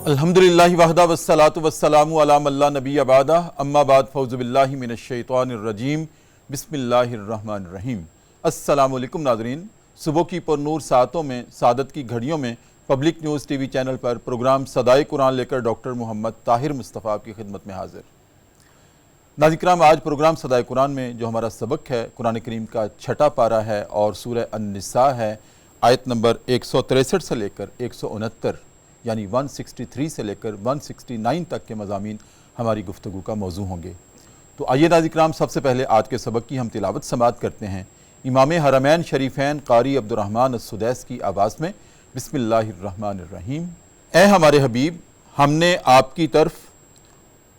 الحمدللہ وحدہ والصلاۃ والسلام علی من لا نبی بعدہ اما بعد فاعوذ باللہ من الشیطان الرجیم بسم اللہ الرحمن الرحیم۔ السلام علیکم ناظرین، صبح کی پر نور ساعتوں میں سعادت کی گھڑیوں میں public news T V channel پر پروگرام صدائے قرآن لے کر ڈاکٹر محمد طاہر مصطفیٰ آپ کی خدمت میں حاضر۔ ناظرین کرام، آج پروگرام صدائے قرآن میں جو ہمارا سبق ہے قرآن کریم کا 6واں پارہ ہے اور سورہ النساء ہے، آیت نمبر 163 سے لے کر 169 یعنی 163 سے لے کر 169 تک کے مضامین ہماری گفتگو کا موضوع ہوں گے۔ تو آئیے ناظرین کرام، سب سے پہلے آج کے سبق کی ہم تلاوت سماعت کرتے ہیں امام حرمین شریفین قاری عبد الرحمن السدیس کی آواز میں۔ بسم اللہ الرحمن الرحیم۔ اے ہمارے حبیب، ہم نے آپ کی طرف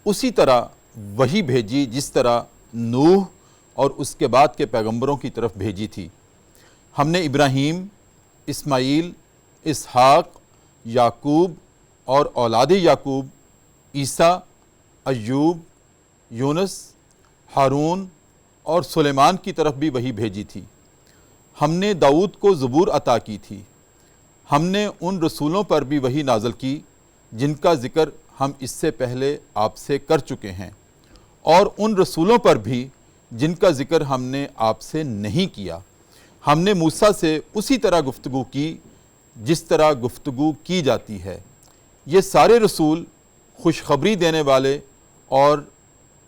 اسی طرح وحی بھیجی جس طرح نوح اور اس کے بعد کے پیغمبروں کی طرف بھیجی تھی۔ ہم نے ابراہیم، اسماعیل، اسحاق، یعقوب اور اولاد یعقوب، عیسیٰ، ایوب، یونس، ہارون اور سلیمان کی طرف بھی وحی بھیجی تھی۔ ہم نے داؤد کو زبور عطا کی تھی۔ ہم نے ان رسولوں پر بھی وحی نازل کی جن کا ذکر ہم اس سے پہلے آپ سے کر چکے ہیں، اور ان رسولوں پر بھی جن کا ذکر ہم نے آپ سے نہیں کیا۔ ہم نے موسیٰ سے اسی طرح گفتگو کی جس طرح گفتگو کی جاتی ہے۔ یہ سارے رسول خوشخبری دینے والے اور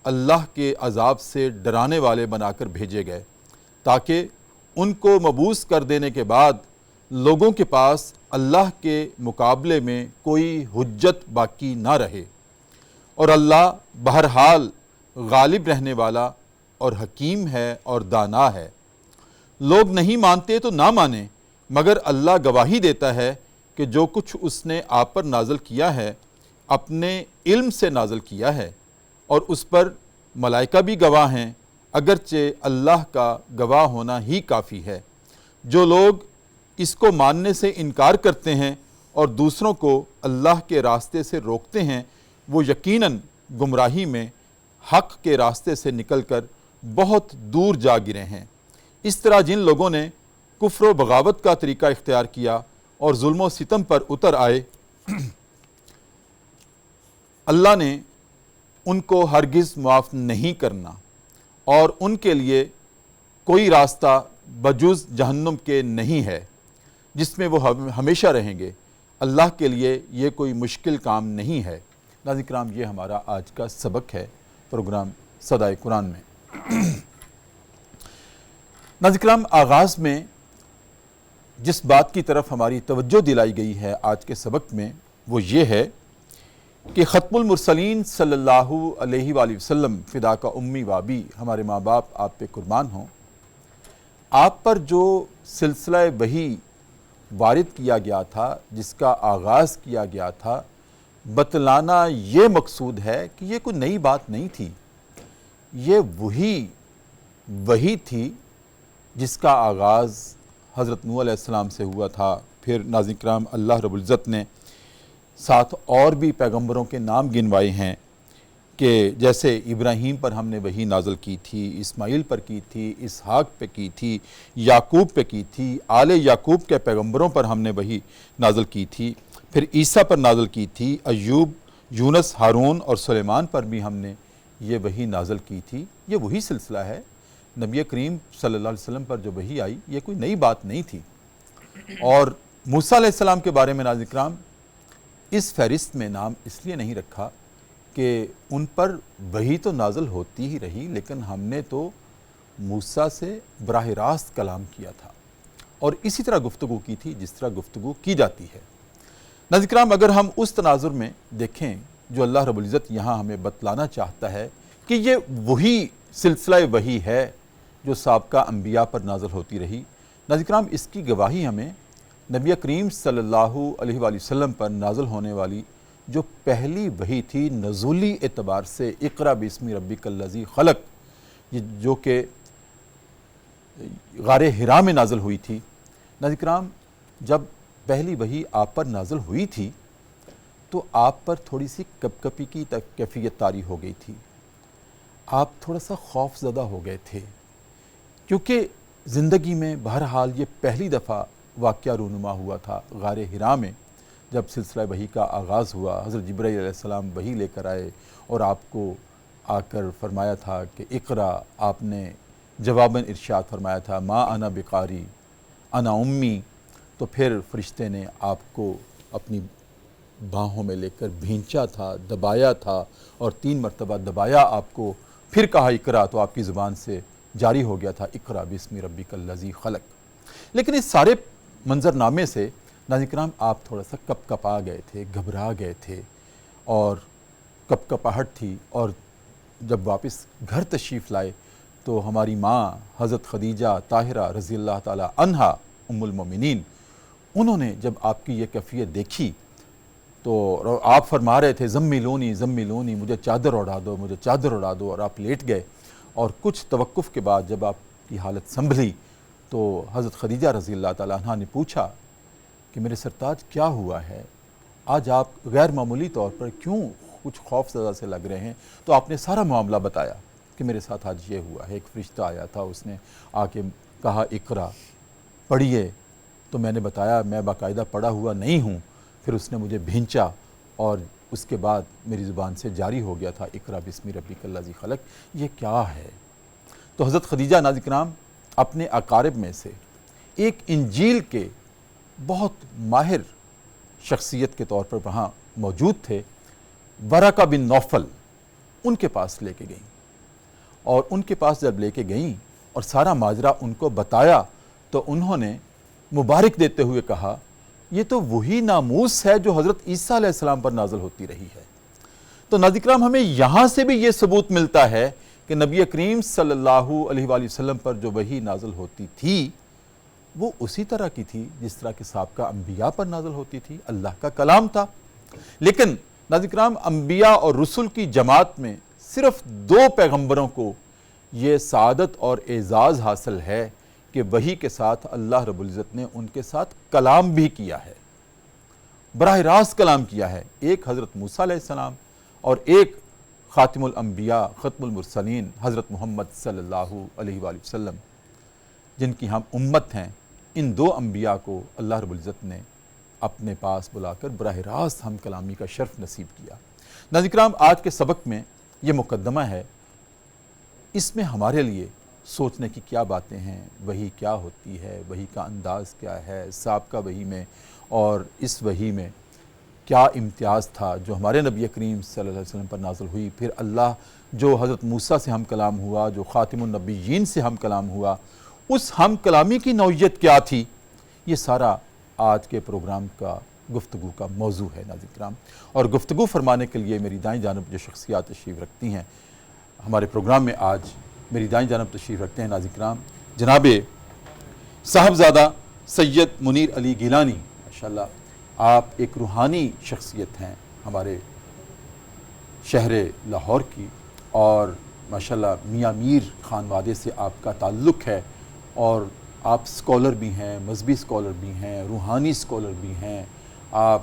اللہ کے عذاب سے ڈرانے والے بنا کر بھیجے گئے، تاکہ ان کو مبعوث کر دینے کے بعد لوگوں کے پاس اللہ کے مقابلے میں کوئی حجت باقی نہ رہے۔ اور اللہ بہرحال غالب رہنے والا اور حکیم ہے اور دانا ہے۔ لوگ نہیں مانتے تو نہ مانیں، مگر اللہ گواہی دیتا ہے کہ جو کچھ اس نے آپ پر نازل کیا ہے اپنے علم سے نازل کیا ہے، اور اس پر ملائکہ بھی گواہ ہیں، اگرچہ اللہ کا گواہ ہونا ہی کافی ہے۔ جو لوگ اس کو ماننے سے انکار کرتے ہیں اور دوسروں کو اللہ کے راستے سے روکتے ہیں، وہ یقیناً گمراہی میں حق کے راستے سے نکل کر بہت دور جا گرے ہیں۔ اس طرح جن لوگوں نے کفر و بغاوت کا طریقہ اختیار کیا اور ظلم و ستم پر اتر آئے، اللہ نے ان کو ہرگز معاف نہیں کرنا، اور ان کے لیے کوئی راستہ بجز جہنم کے نہیں ہے جس میں وہ ہمیشہ رہیں گے۔ اللہ کے لیے یہ کوئی مشکل کام نہیں ہے۔ ناظرین کرام، یہ ہمارا آج کا سبق ہے پروگرام صدائے قرآن میں۔ ناظرین کرام، آغاز میں جس بات کی طرف ہماری توجہ دلائی گئی ہے آج کے سبق میں وہ یہ ہے کہ ختم المرسلین صلی اللہ علیہ وآلہ وسلم، فدا کا امی و ابی، ہمارے ماں باپ آپ پہ قربان ہوں، آپ پر جو سلسلہ وحی وارد کیا گیا تھا، جس کا آغاز کیا گیا تھا، بتلانا یہ مقصود ہے کہ یہ کوئی نئی بات نہیں تھی، یہ وہی تھی جس کا آغاز حضرت نوح علیہ السلام سے ہوا تھا۔ پھر ناظرین کرام، اللہ رب العزت نے ساتھ اور بھی پیغمبروں کے نام گنوائے ہیں کہ جیسے ابراہیم پر ہم نے وحی نازل کی تھی، اسماعیل پر کی تھی، اسحاق پہ کی تھی، یعقوب پہ کی تھی، آل یعقوب کے پیغمبروں پر ہم نے وحی نازل کی تھی، پھر عیسیٰ پر نازل کی تھی، ایوب، یونس، ہارون اور سلیمان پر بھی ہم نے یہ وحی نازل کی تھی۔ یہ وہی سلسلہ ہے۔ نبی کریم صلی اللہ علیہ وسلم پر جو وحی آئی یہ کوئی نئی بات نہیں تھی۔ اور موسیٰ علیہ السلام کے بارے میں ناظرین کرام اس فہرست میں نام اس لیے نہیں رکھا کہ ان پر وحی تو نازل ہوتی ہی رہی، لیکن ہم نے تو موسیٰ سے براہ راست کلام کیا تھا اور اسی طرح گفتگو کی تھی جس طرح گفتگو کی جاتی ہے۔ ناظرین کرام، اگر ہم اس تناظر میں دیکھیں جو اللہ رب العزت یہاں ہمیں بتلانا چاہتا ہے کہ یہ وہی سلسلہ وحی ہے جو سابقہ انبیاء پر نازل ہوتی رہی، ناظرین کرام اس کی گواہی ہمیں نبی کریم صلی اللہ علیہ وآلہ وسلم پر نازل ہونے والی جو پہلی وحی تھی نزولی اعتبار سے، اقرأ باسم ربک الذی خلق، جو کہ غار حرا میں نازل ہوئی تھی۔ ناظرین کرام، جب پہلی وحی آپ پر نازل ہوئی تھی تو آپ پر تھوڑی سی کپکپی کی کیفیت طاری ہو گئی تھی، آپ تھوڑا سا خوف زدہ ہو گئے تھے، کیونکہ زندگی میں بہرحال یہ پہلی دفعہ واقعہ رونما ہوا تھا غار حرا میں، جب سلسلہ وحی کا آغاز ہوا، حضرت جبرائیل علیہ السلام وحی لے کر آئے اور آپ کو آ کر فرمایا تھا کہ اقرا، آپ نے جواباً ارشاد فرمایا تھا ما انا بقاری انا امی، تو پھر فرشتے نے آپ کو اپنی باہوں میں لے کر بھینچا تھا، دبایا تھا، اور 3 مرتبہ دبایا آپ کو، پھر کہا اقرا، تو آپ کی زبان سے جاری ہو گیا تھا اقرا بسم ربک الذی خلق۔ لیکن اس سارے منظرنامے سے ناظرین کرام آپ تھوڑا سا کپ کپا گئے تھے، گھبرا گئے تھے، اور کپ کپاہٹ تھی، اور جب واپس گھر تشریف لائے تو ہماری ماں حضرت خدیجہ طاہرہ رضی اللہ تعالی عنہا ام المومنین، انہوں نے جب آپ کی یہ کیفیت دیکھی تو آپ فرما رہے تھے زملونی زملونی، مجھے چادر اڑا دو، مجھے چادر اڑا دو، اور آپ لیٹ گئے، اور کچھ توقف کے بعد جب آپ کی حالت سنبھلی تو حضرت خدیجہ رضی اللہ تعالی عنہا نے پوچھا کہ میرے سرتاج کیا ہوا ہے، آج آپ غیر معمولی طور پر کیوں کچھ خوف زدہ سے لگ رہے ہیں؟ تو آپ نے سارا معاملہ بتایا کہ میرے ساتھ آج یہ ہوا ہے، ایک فرشتہ آیا تھا، اس نے آ کے کہا اقرا پڑھیے، تو میں نے بتایا میں باقاعدہ پڑھا ہوا نہیں ہوں، پھر اس نے مجھے بھینچا، اور اس کے بعد میری زبان سے جاری ہو گیا تھا اقرا بسم ربک الذی خلق۔ یہ کیا ہے؟ تو حضرت خدیجہ ناظرین کرام اپنے اقارب میں سے ایک انجیل کے بہت ماہر شخصیت کے طور پر وہاں موجود تھے، ورقہ بن نوفل، ان کے پاس لے کے گئیں، اور ان کے پاس جب لے کے گئیں اور سارا ماجرا ان کو بتایا تو انہوں نے مبارک دیتے ہوئے کہا یہ تو وہی ناموس ہے جو حضرت عیسیٰ علیہ السلام پر نازل ہوتی رہی ہے۔ تو ناظرین کرام ہمیں یہاں سے بھی یہ ثبوت ملتا ہے کہ نبی کریم صلی اللہ علیہ وآلہ وسلم پر جو وحی نازل ہوتی تھی وہ اسی طرح کی تھی جس طرح کہ سابقہ انبیاء پر نازل ہوتی تھی، اللہ کا کلام تھا۔ لیکن ناظرین کرام انبیاء اور رسل کی جماعت میں صرف 2 پیغمبروں کو یہ سعادت اور اعزاز حاصل ہے کہ وحی کے ساتھ اللہ رب العزت نے ان کے ساتھ کلام بھی کیا ہے، براہ راست کلام کیا ہے، ایک حضرت موسیٰ علیہ السلام اور ایک خاتم الانبیاء ختم المرسلین حضرت محمد صلی اللہ علیہ وآلہ وسلم، جن کی ہم امت ہیں۔ ان 2 انبیاء کو اللہ رب العزت نے اپنے پاس بلا کر براہ راست ہم کلامی کا شرف نصیب کیا۔ ناظرین کرام آج کے سبق میں یہ مقدمہ ہے، اس میں ہمارے لیے سوچنے کی کیا باتیں ہیں، وحی کیا ہوتی ہے، وحی کا انداز کیا ہے، سابقہ وحی میں اور اس وحی میں کیا امتیاز تھا جو ہمارے نبی کریم صلی اللہ علیہ وسلم پر نازل ہوئی، پھر اللہ جو حضرت موسیٰ سے ہم کلام ہوا، جو خاتم النبیین سے ہم کلام ہوا، اس ہم کلامی کی نوعیت کیا تھی، یہ سارا آج کے پروگرام کا گفتگو کا موضوع ہے ناظرین کرام۔ اور گفتگو فرمانے کے لیے میری دائیں جانب جو شخصیات تشریف رکھتی ہیں ہمارے پروگرام میں، آج میری دائیں جانب تشریف رکھتے ہیں ناظرین کرام جناب صاحبزادہ سید منیر علی گیلانی۔ ماشاءاللہ آپ ایک روحانی شخصیت ہیں ہمارے شہر لاہور کی، اور ماشاءاللہ میاں میر خانوادے سے آپ کا تعلق ہے، اور آپ سکولر بھی ہیں، مذہبی سکولر بھی ہیں، روحانی سکولر بھی ہیں۔ آپ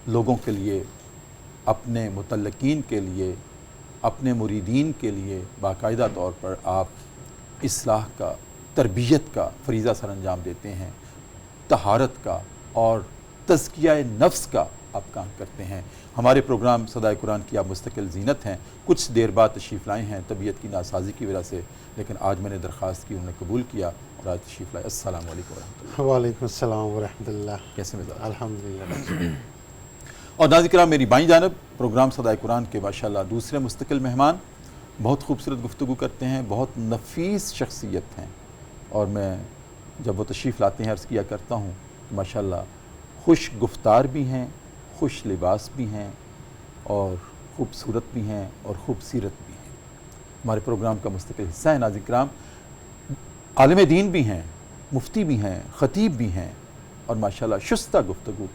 لوگوں کے لیے، اپنے متعلقین کے لیے، اپنے مریدین کے لیے باقاعدہ طور پر آپ اصلاح کا، تربیت کا فریضہ سر انجام دیتے ہیں، طہارت کا اور تزکیہ نفس کا آپ کام کرتے ہیں۔ ہمارے پروگرام صدائے قرآن کی آپ مستقل زینت ہیں، کچھ دیر بعد تشریف لائے ہیں طبیعت کی ناسازی کی وجہ سے، لیکن آج میں نے درخواست کی، انہوں نے قبول کیا اور آج تشریف لائے۔ السلام علیکم ورحمۃ اللہ۔ وعلیکم السلام ورحمۃ اللہ۔ کیسے مزاج؟ الحمدللہ۔ اور ناظرین کرام میری بائیں جانب پروگرام صدائے قرآن کے ماشاءاللہ دوسرے مستقل مہمان، بہت خوبصورت گفتگو کرتے ہیں، بہت نفیس شخصیت ہیں، اور میں جب وہ تشریف لاتے ہیں عرض کیا کرتا ہوں کہ ماشاءاللہ خوش گفتار بھی ہیں، خوش لباس بھی ہیں، اور خوبصورت بھی ہیں، اور خوبصیرت بھی ہیں۔ ہمارے پروگرام کا مستقل حصہ ہے ناظرین کرام، عالم دین بھی ہیں، مفتی بھی ہیں، خطیب بھی ہیں، اور ماشاءاللہ شستہ گفتگو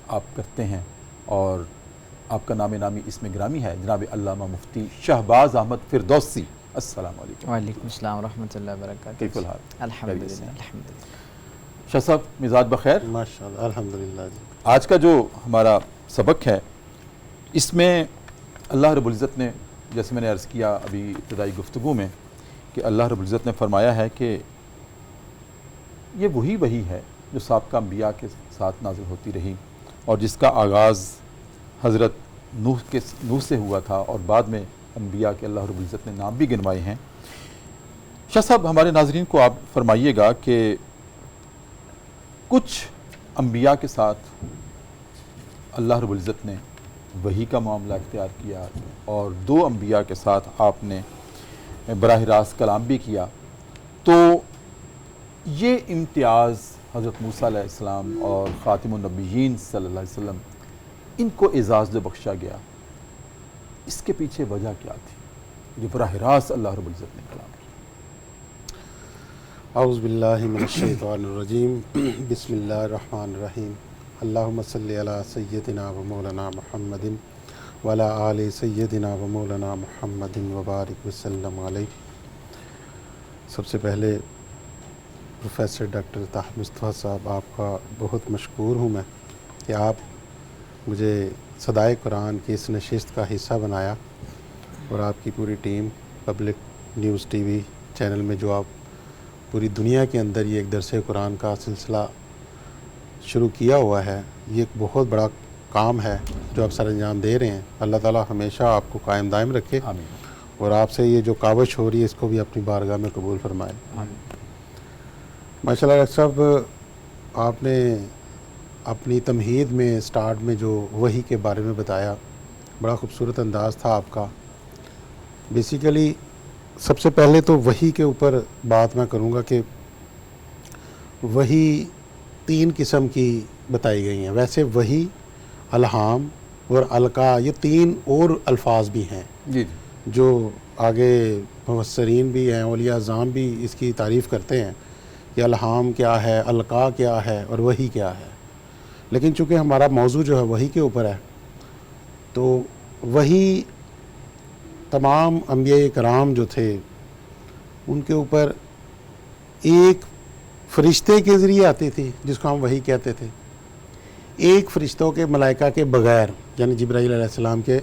آپ کرتے ہیں، اور آپ کا نام نامی اس میں گرامی ہے جناب علامہ مفتی شہباز احمد فردوسی۔ السلام علیکم۔ وعلیکم السلام ورحمۃ اللہ وبرکاتہ۔ کیف الحال؟ الحمدللہ الحمدللہ۔ شاہ صاحب مزاج بخیر؟ ماشاءاللہ الحمدللہ جی۔ آج کا جو ہمارا سبق ہے اس میں اللہ رب العزت نے، جیسے میں نے عرض کیا ابھی ابتدائی گفتگو میں، کہ اللہ رب العزت نے فرمایا ہے کہ یہ وہی ہے جو سابقہ انبیاء کے ساتھ نازل ہوتی رہی، اور جس کا آغاز حضرت نوح سے ہوا تھا اور بعد میں انبیاء کے اللہ رب العزت نے نام بھی گنوائے ہیں۔ شاہ صاحب ہمارے ناظرین کو آپ فرمائیے گا کہ کچھ انبیاء کے ساتھ اللہ رب العزت نے وحی کا معاملہ اختیار کیا اور 2 انبیاء کے ساتھ آپ نے براہ راست کلام بھی کیا، تو یہ امتیاز حضرت موسیٰ علیہ السلام اور خاتم النبیین صلی اللہ علیہ وسلم ان کو اعزاز جو بخشا گیا، اس کے پیچھے وجہ کیا تھی جو براہ راست اللہ رب العزت نے کلام کیا؟ اعوذ باللہ من الشیطان الرجیم، بسم اللہ الرحمن الرحیم، اللہم صلی علی سیدنا و مولانا محمد وعلی آل سیدنا و مولانا محمد وبارک وسلم علیہ۔ سب سے پہلے پروفیسر ڈاکٹر طاہر مصطفیٰ صاحب، آپ کا بہت مشکور ہوں میں کہ آپ مجھے صدائے قرآن کی اس نشست کا حصہ بنایا، اور آپ کی پوری team public news T V channel میں جو آپ پوری دنیا کے اندر یہ ایک درس قرآن کا سلسلہ شروع کیا ہوا ہے، یہ ایک بہت بڑا کام ہے جو آپ سر انجام دے رہے ہیں۔ اللہ تعالیٰ ہمیشہ آپ کو قائم دائم رکھے، آمین۔ اور آپ سے یہ جو کاوش ہو رہی ہے اس کو بھی اپنی بارگاہ میں قبول فرمائے۔ ماشاء اللہ ڈاکٹر صاحب، آپ نے اپنی تمہید میں سٹارٹ میں جو وحی کے بارے میں بتایا، بڑا خوبصورت انداز تھا آپ کا۔ بیسیکلی سب سے پہلے تو وحی کے اوپر بات میں کروں گا کہ وحی 3 قسم کی بتائی گئی ہیں۔ ویسے وحی، الہام اور القا، یہ 3 اور الفاظ بھی ہیں جی جو آگے مفسرین بھی ہیں، اولیاء اعظام بھی اس کی تعریف کرتے ہیں کہ الہام کیا ہے، القا کیا ہے اور وحی کیا ہے۔ لیکن چونکہ ہمارا موضوع جو ہے وحی کے اوپر ہے، تو وحی تمام انبیاء کرام جو تھے ان کے اوپر ایک فرشتے کے ذریعے آتی تھی جس کو ہم وحی کہتے تھے، ایک فرشتوں کے ملائکہ کے بغیر، یعنی جبرائیل علیہ السلام کے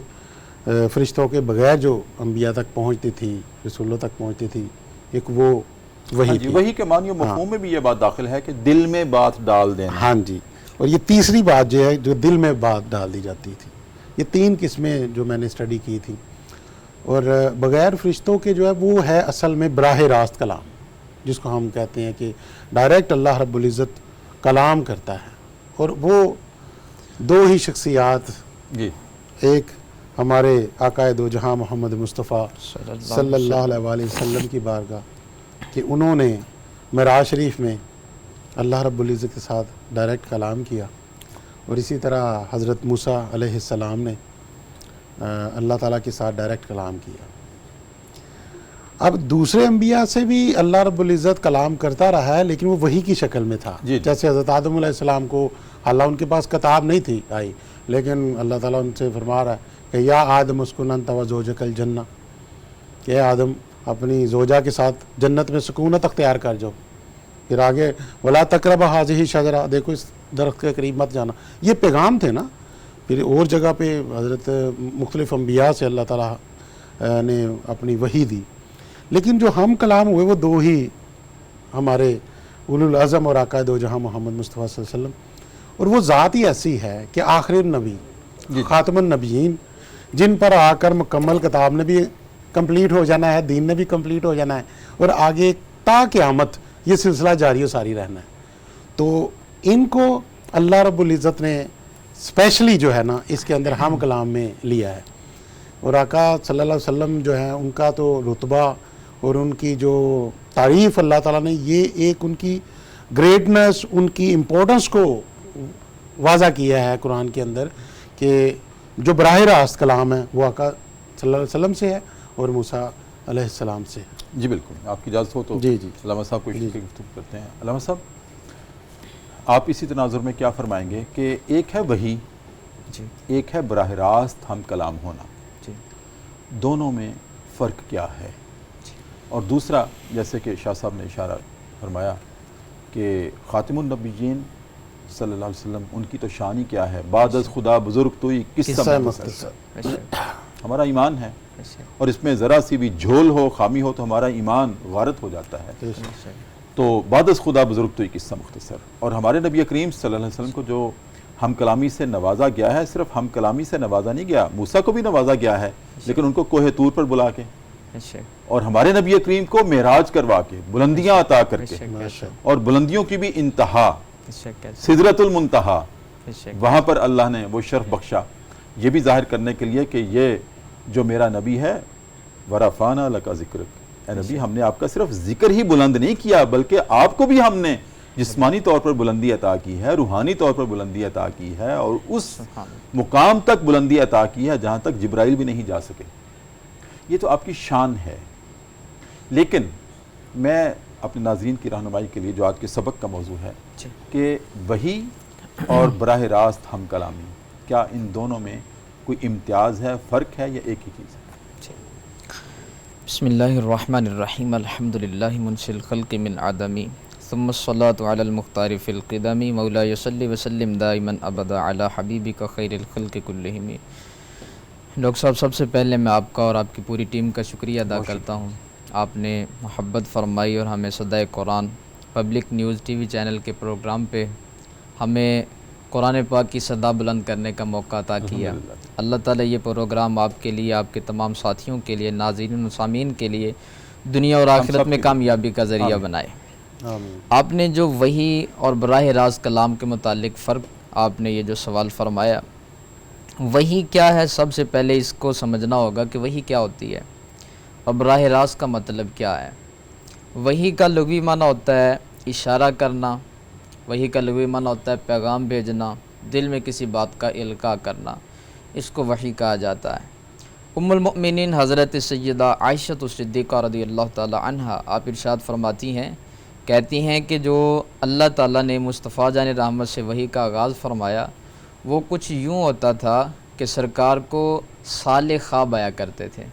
فرشتوں کے بغیر جو انبیاء تک پہنچتی تھی، رسولوں تک پہنچتی تھی، ایک وہ وحی تھی۔ وحی کے معنی و مفہوم میں بھی یہ بات داخل ہے کہ دل میں بات ڈال دینا۔ ہاں جی، اور یہ تیسری بات جو ہے جو دل میں بات ڈال دی جاتی تھی۔ یہ 3 قسمیں جو میں نے اسٹڈی کی تھی، اور بغیر فرشتوں کے جو ہے وہ ہے اصل میں براہ راست کلام، جس کو ہم کہتے ہیں کہ ڈائریکٹ اللہ رب العزت کلام کرتا ہے۔ اور وہ 2 ہی شخصیات، جی، ایک ہمارے آقائے دو جہاں محمد مصطفیٰ صلی اللہ علیہ وآلہ وسلم کی بارگاہ کہ انہوں نے معراج شریف میں اللہ رب العزت کے ساتھ ڈائریکٹ کلام کیا، اور اسی طرح حضرت موسیٰ علیہ السلام نے اللہ تعالیٰ کے ساتھ ڈائریکٹ کلام کیا۔ اب دوسرے انبیاء سے بھی اللہ رب العزت کلام کرتا رہا ہے، لیکن وہ وحی کی شکل میں تھا۔ جیسے حضرت آدم علیہ السلام کو اللہ ان کے پاس کتاب نہیں تھی آئی، لیکن اللہ تعالیٰ ان سے فرما رہا ہے کہ یا آدم اسکن انت و زوجک الجنہ، کہ آدم اپنی زوجہ کے ساتھ جنت میں سکونت اختیار کر جاؤ۔ پھر آگے ولا تقربوا هذه شجرہ، دیکھو اس درخت کے قریب مت جانا، یہ پیغام تھے نا۔ پھر اور جگہ پہ حضرت مختلف انبیاء سے اللہ تعالیٰ نے اپنی وحی دی، لیکن جو ہم کلام ہوئے وہ 2 ہی ہمارے اولو العزم اور آقائے دو جہاں محمد مصطفیٰ صلی اللہ علیہ وسلم، اور وہ ذات ہی ایسی ہے کہ آخر نبی، خاتم النبیین، جن پر آ کر مکمل کتاب نے بھی کمپلیٹ ہو جانا ہے، دین نے بھی کمپلیٹ ہو جانا ہے، اور آگے تا قیامت یہ سلسلہ جاری و ساری رہنا ہے۔ تو ان کو اللہ رب العزت نے اسپیشلی جو ہے نا اس کے اندر ہم کلام میں لیا ہے، اور آقا صلی اللہ علیہ وسلم جو ہے ان کا تو رتبہ اور ان کی جو تعریف اللہ تعالیٰ نے، یہ ایک ان کی گریٹنس، ان کی امپورٹنس کو واضح کیا ہے قرآن کے اندر کہ جو براہ راست کلام ہے وہ آقا صلی اللہ علیہ وسلم سے ہے اور موسیٰ علیہ السلام سے ہے۔ جی بالکل، آپ کی اجازت ہو تو جی علامہ صاحب کو گفتگو کرتے ہیں۔ علامہ صاحب، آپ اسی تناظر میں کیا فرمائیں گے کہ ایک ہے وحی، جی ایک ہے براہ راست ہم کلام ہونا، جی دونوں میں فرق کیا ہے؟ اور دوسرا، جیسے کہ شاہ صاحب نے اشارہ فرمایا کہ خاتم النبیین صلی اللہ علیہ وسلم، ان کی تو شان ہی کیا ہے، بعد از خدا بزرگ توئی قصہ مختصر۔ ہمارا ایمان ہے، اور اس میں ذرا سی بھی جھول ہو، خامی ہو تو ہمارا ایمان غارت ہو جاتا ہے۔ تو بعد از خدا بزرگ توئی قصہ مختصر، اور ہمارے نبی کریم صلی اللہ علیہ وسلم کو جو ہم کلامی سے نوازا گیا ہے. صرف ہم کلامی سے نوازا نہیں گیا, موسیٰ کو بھی نوازا گیا ہے, لیکن ان کو کوہ طور پر بلا کے, اور ہمارے نبی کریم کو معراج کروا کے, بلندیاں عطا کر کے, اور بلندیوں کی بھی انتہا سدرۃ المنتہا, وہاں پر اللہ نے وہ شرف بخشا, یہ بھی ظاہر کرنے کے لیے کہ یہ جو میرا نبی ہے ورفعنا لک ذکرک, اے نبی ہم نے آپ کا صرف ذکر ہی بلند نہیں کیا بلکہ آپ کو بھی ہم نے جسمانی طور پر بلندی عطا کی ہے, روحانی طور پر بلندی عطا کی ہے, اور اس مقام تک بلندی عطا کی ہے جہاں تک جبرائیل بھی نہیں جا سکے. یہ تو آپ کی شان ہے. لیکن میں اپنے ناظرین کی رہنمائی کے لیے جو آج کے سبق کا موضوع ہے کہ وحی اور براہ راست ہم کلامی, کیا ان دونوں میں کوئی امتیاز ہے, فرق ہے, یا ایک ہی چیز ہے؟ بسم اللہ الرحمن الرحیم. الحمدللہ منشی الخلق من عدمی ثم الصلاة علی المختار فی القدمی مولا صلی وسلم دائما ابدا علی حبیبک خیر الخلق کلہم. ڈاکٹر صاحب, سب سے پہلے میں آپ کا اور آپ کی پوری ٹیم کا شکریہ ادا کرتا ہوں. آپ نے محبت فرمائی اور ہمیں صدائے قرآن public news T V channel کے پروگرام پہ ہمیں قرآن پاک کی صدا بلند کرنے کا موقع عطا کیا. اللہ تعالیٰ یہ پروگرام آپ کے لیے, آپ کے تمام ساتھیوں کے لیے, ناظرین و سامعین کے لیے دنیا اور آخرت میں کامیابی کا ذریعہ بنائے. آپ نے جو وحی اور براہ راست کلام کے متعلق فرق آپ نے یہ جو سوال فرمایا, وحی کیا ہے, سب سے پہلے اس کو سمجھنا ہوگا کہ وحی کیا ہوتی ہے اور براہ راست کا مطلب کیا ہے. وحی کا لغوی معنی ہوتا ہے اشارہ کرنا, وحی کا لغوی معنی ہوتا ہے پیغام بھیجنا, دل میں کسی بات کا القاء کرنا, اس کو وحی کہا جاتا ہے. ام المؤمنین حضرت سیدہ عائشہ صدیقہ رضی اللہ تعالی عنہا آپ ارشاد فرماتی ہیں, کہتی ہیں کہ جو اللہ تعالیٰ نے مصطفیٰ جان رحمت سے وحی کا آغاز فرمایا وہ کچھ یوں ہوتا تھا کہ سرکار کو صالح خواب آیا کرتے تھے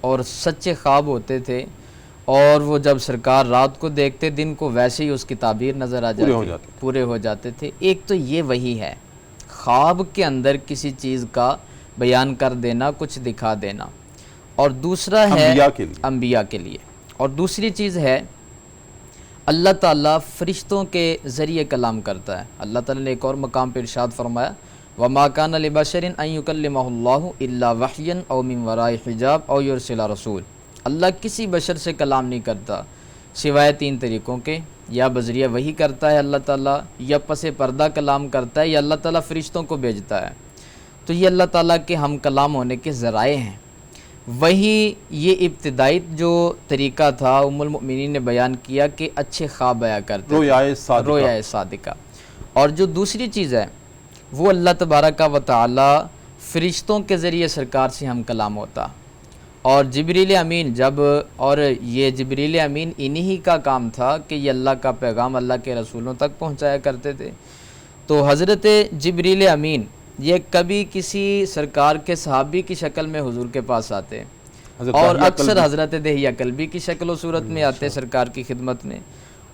اور سچے خواب ہوتے تھے, اور وہ جب سرکار رات کو دیکھتے دن کو ویسے ہی اس کی تعبیر نظر آ جاتی, پورے ہو جاتے تھے. ایک تو یہ وحی ہے, خواب کے اندر کسی چیز کا بیان کر دینا, کچھ دکھا دینا, اور دوسرا ہے انبیاء کے لیے. اور دوسری چیز ہے اللہ تعالیٰ فرشتوں کے ذریعے کلام کرتا ہے. اللہ تعالیٰ نے ایک اور مقام پہ ارشاد فرمایا وَمَا كَانَ لِبَشَرٍ أَن يُكَلِّمَهُ اللَّهُ إِلَّا وَحْيًا أَوْ مِن وَرَاءِ حِجَابٍ أَوْ يُرْسِلَ رَسُولًا. اللہ کسی بشر سے کلام نہیں کرتا سوائے تین طریقوں کے, یا بذریعہ وحی کرتا ہے اللہ تعالیٰ, یا پس پردہ کلام کرتا ہے, یا اللہ تعالیٰ فرشتوں کو بھیجتا ہے. تو یہ اللہ تعالیٰ کے ہم کلام ہونے کے ذرائع ہیں. وہی یہ ابتدائی جو طریقہ تھا ام المؤمنین نے بیان کیا کہ اچھے خواب آیا کرتے, رویا صادقہ. اور جو دوسری چیز ہے وہ اللہ تبارک و تعالی فرشتوں کے ذریعے سرکار سے ہم کلام ہوتا, اور جبریل امین جب, اور یہ جبریل امین انہی کا کام تھا کہ یہ اللہ کا پیغام اللہ کے رسولوں تک پہنچایا کرتے تھے. تو حضرت جبریل امین یہ کبھی کسی سرکار کے صحابی کی شکل میں حضور کے پاس آتے, اور اکثر حضرت دہیہ کلبی کی شکل و صورت میں آتے سرکار کی خدمت میں.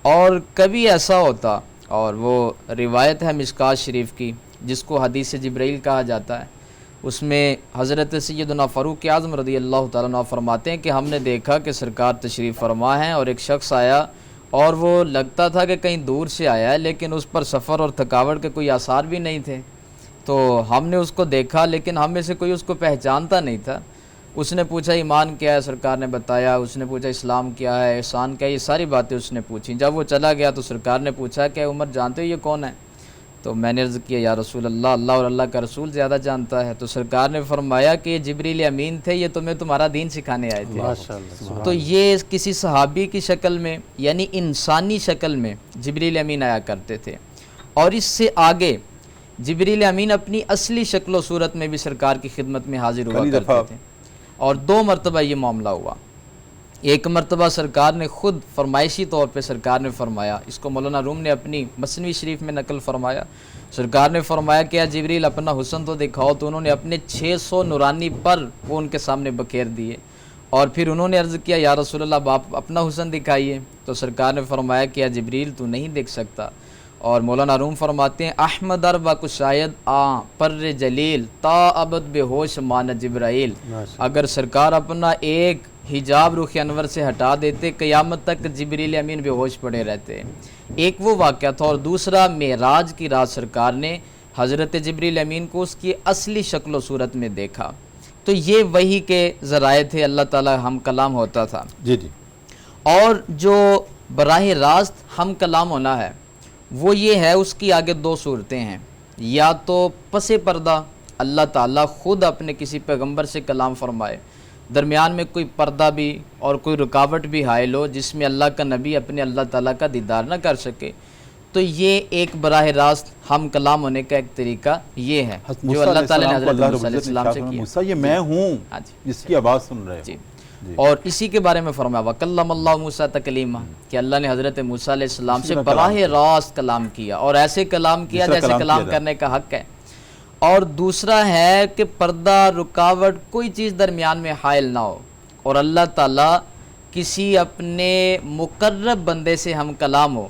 اور کبھی ایسا ہوتا, اور وہ روایت ہے مشکات شریف کی جس کو حدیث جبرائیل کہا جاتا ہے, اس میں حضرت سیدنا فاروق اعظم رضی اللہ تعالیٰ عنہ فرماتے ہیں کہ ہم نے دیکھا کہ سرکار تشریف فرما ہیں اور ایک شخص آیا, اور وہ لگتا تھا کہ کہیں دور سے آیا ہے, لیکن اس پر سفر اور تھکاوٹ کے کوئی آثار بھی نہیں تھے. تو ہم نے اس کو دیکھا لیکن ہم میں سے کوئی اس کو پہچانتا نہیں تھا. اس نے پوچھا ایمان کیا ہے, سرکار نے بتایا. اس نے پوچھا اسلام کیا ہے, احسان کیا ہے, یہ ساری باتیں اس نے پوچھیں. جب وہ چلا گیا تو سرکار نے پوچھا کہ عمر جانتے ہو یہ کون ہے؟ تو میں نے عرض کیا یا رسول اللہ, اللہ اور اللہ کا رسول زیادہ جانتا ہے. تو سرکار نے فرمایا کہ یہ جبریل امین تھے, یہ تمہیں تمہارا دین سکھانے آئے تھے. تو یہ کسی صحابی کی شکل میں یعنی انسانی شکل میں جبریل امین آیا کرتے تھے. اور اس سے آگے جبریل امین اپنی اصلی شکل و صورت میں بھی سرکار کی خدمت میں حاضر ہوا کرتے تھے. اور 2 مرتبہ یہ معاملہ ہوا. ایک مرتبہ سرکار نے خود فرمائشی طور پہ سرکار نے فرمایا, اس کو مولانا روم نے اپنی مثنوی شریف میں نقل فرمایا. سرکار نے فرمایا کہ جبریل اپنا حسن تو دکھاؤ. تو انہوں نے اپنے 600 نورانی پر وہ ان کے سامنے بکھیر دیے, اور پھر انہوں نے عرض کیا یا رسول اللہ آپ اپنا حسن دکھائیے. تو سرکار نے فرمایا کہ جبریل تو نہیں دیکھ سکتا. اور مولانا روم فرماتے ہیں احمد اربا کو شاید پر جلیل تا ابد بے ہوش مان جبرائیل. اگر سرکار اپنا ایک حجاب رخ انور سے ہٹا دیتے قیامت تک جبریل امین بے ہوش پڑے رہتے. ایک وہ واقعہ تھا. اور دوسرا معراج کی رات سرکار نے حضرت جبریل امین کو اس کی اصلی شکل و صورت میں دیکھا. تو یہ وحی کے ذرائع تھے, اللہ تعالیٰ ہم کلام ہوتا تھا. جی جی. اور جو براہ راست ہم کلام ہونا ہے وہ یہ ہے, اس کی آگے دو صورتیں ہیں. یا تو پس پردہ اللہ تعالیٰ خود اپنے کسی پیغمبر سے کلام فرمائے, درمیان میں کوئی پردہ بھی اور کوئی رکاوٹ بھی حائل ہو جس میں اللہ کا نبی اپنے اللہ تعالیٰ کا دیدار نہ کر سکے, تو یہ ایک براہ راست ہم کلام ہونے کا ایک طریقہ یہ ہے جو اللہ تعالیٰ نے حضرت موسیٰ علیہ السلام سے کیا. موسیٰ یہ میں ہوں جس کی آواز سن رہے جی. اور اسی کے بارے میں فرمایا وَكَلَّمَ اللَّهُ مُوسَىٰ تَكْلِيمًا, کہ اللہ نے حضرت موسیٰ علیہ السلام سے براہ راست کلام کیا, اور ایسے کلام کیا جیسے کلام کرنے کا حق ہے. اور دوسرا ہے کہ پردہ رکاوٹ کوئی چیز درمیان میں حائل نہ ہو, اور اللہ تعالیٰ کسی اپنے مقرب بندے سے ہم کلام ہو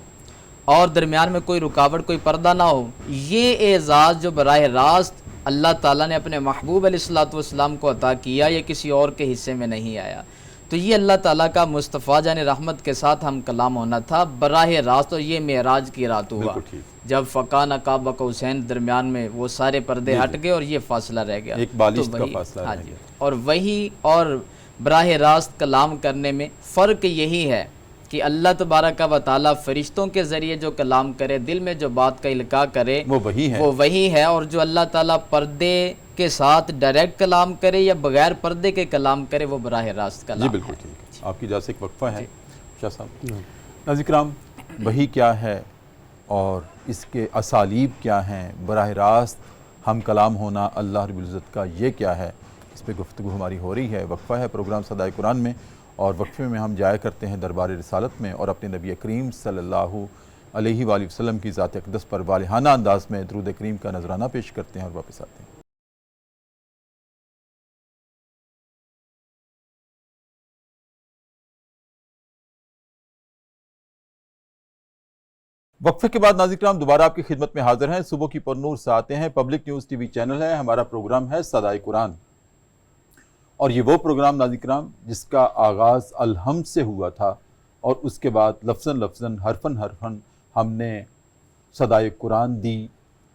اور درمیان میں کوئی رکاوٹ کوئی پردہ نہ ہو. یہ اعزاز جو براہ راست اللہ تعالیٰ نے اپنے محبوب علیہ السلام کو عطا کیا, یہ کسی اور کے حصے میں نہیں آیا. تو یہ اللہ تعالیٰ کا مصطفیٰ جان رحمت کے ساتھ ہم کلام ہونا تھا براہ راست, اور یہ معراج کی رات ہوا جب فقان قاب قوسین, درمیان میں وہ سارے پردے ہٹ گئے اور یہ فاصلہ رہ گیا, ایک بالشت کا فاصلہ رہ گیا. اور وہی اور براہ راست کلام کرنے میں فرق یہی ہے کہ اللہ تبارک و تعالیٰ فرشتوں کے ذریعے جو کلام کرے, دل میں جو بات کا القاء کرے وہ وہی ہے, اور جو اللہ تعالیٰ پردے کے ساتھ ڈائریکٹ کلام کرے یا بغیر پردے کے کلام کرے وہ براہ راست کلام. جی بالکل ٹھیک ہے. آپ کی اجازت سے ایک وقفہ ہے شاہ صاحب. ناظرین کرام, وحی کیا ہے اور اس کے اسالیب کیا ہیں, براہ راست ہم کلام ہونا اللہ رب العزت کا یہ کیا ہے, اس پہ گفتگو ہماری ہو رہی ہے. وقفہ ہے پروگرام صدائے قرآن میں, اور وقفے میں ہم جایا کرتے ہیں دربار رسالت میں اور اپنے نبی کریم صلی اللہ علیہ وآلہ وسلم کی ذات اقدس پر والہانہ انداز میں درود کریم کا نذرانہ پیش کرتے ہیں اور واپس آتے ہیں. وقفے کے بعد ناظرین کرام دوبارہ آپ کی خدمت میں حاضر ہیں. صبح کی پرنور سے آتے ہیں, public news T V channel ہے, ہمارا پروگرام ہے صدائے قرآن, اور یہ وہ پروگرام ناظرین کرام جس کا آغاز الحمد سے ہوا تھا, اور اس کے بعد لفظاً لفظاً حرفاً حرفاً ہم نے صدائے قرآن دی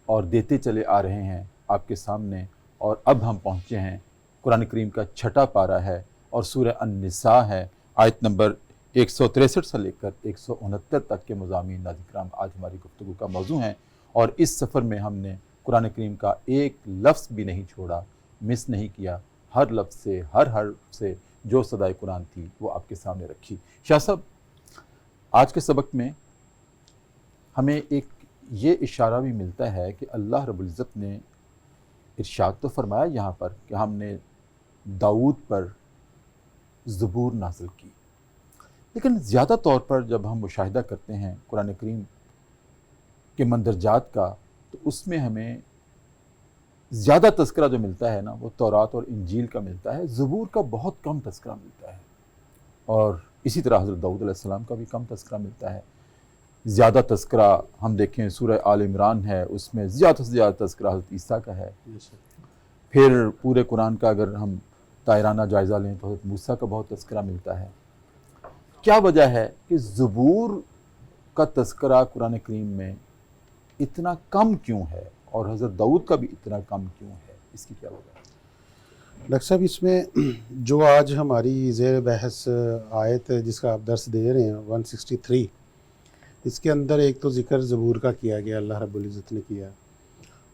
اور دیتے چلے آ رہے ہیں آپ کے سامنے. اور اب ہم پہنچے ہیں قرآن کریم کا 6واں پارہ ہے اور سورہ النساء ہے, آیت نمبر 163 سے لے کر 169 تک کے مضامین ناظرین کرام آج ہماری گفتگو کا موضوع ہیں. اور اس سفر میں ہم نے قرآن کریم کا ایک لفظ بھی نہیں چھوڑا, مس نہیں کیا, ہر لفظ سے ہر حرف سے جو صدائے قرآن تھی وہ آپ کے سامنے رکھی. شاہ صاحب, آج کے سبق میں ہمیں ایک یہ اشارہ بھی ملتا ہے کہ اللہ رب العزت نے ارشاد تو فرمایا یہاں پر کہ ہم نے داؤد پر زبور نازل کی, لیکن زیادہ طور پر جب ہم مشاہدہ کرتے ہیں قرآن کریم کے مندرجات کا, تو اس میں ہمیں زیادہ تذکرہ جو ملتا ہے نا وہ تورات اور انجیل کا ملتا ہے, زبور کا بہت کم تذکرہ ملتا ہے. اور اسی طرح حضرت داؤد علیہ السلام کا بھی کم تذکرہ ملتا ہے. زیادہ تذکرہ ہم دیکھیں سورہ آل عمران ہے, اس میں زیادہ سے زیادہ تذکرہ حضرت عیسیٰ کا ہے. پھر پورے قرآن کا اگر ہم دائرانہ جائزہ لیں تو حضرت موسیٰ کا بہت تذکرہ ملتا ہے. کیا وجہ ہے کہ زبور کا تذکرہ قرآن کریم میں اتنا کم کیوں ہے اور حضرت داؤد کا بھی اتنا کم کیوں ہے, اس کی کیا وجہ ہے؟ ڈاکٹر صاحب, اس میں جو آج ہماری زیر بحث آیت جس کا آپ درس دے رہے ہیں 163, اس کے اندر ایک تو ذکر زبور کا کیا گیا, اللہ رب العزت نے کیا,